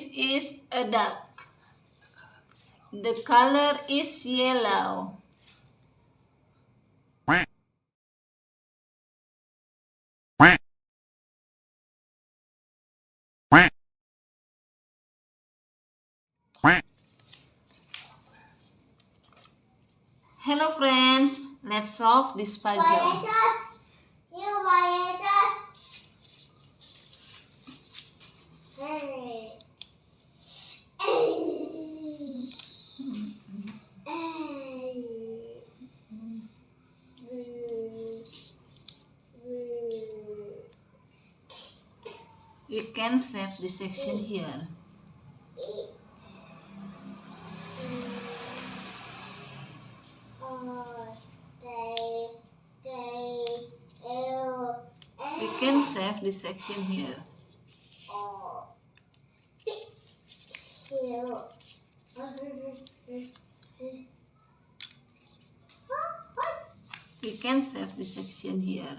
This is a duck. The color is yellow. Hello friends, let's solve this puzzle. We can save the section here. We can save the section here. We can save the section here.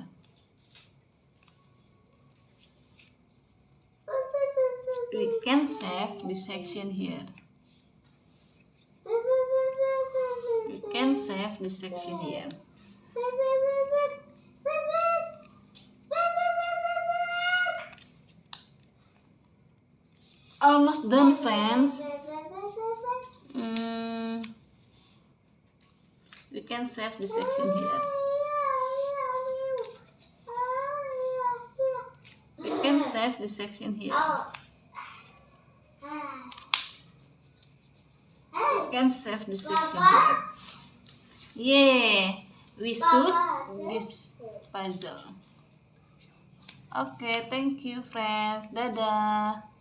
We can save the section here. We can save the section here. Almost done, friends. We can save the section here. We can save the section here. We can save the section here. Yeah, we solved this puzzle. Okay, thank you friends. Dadah.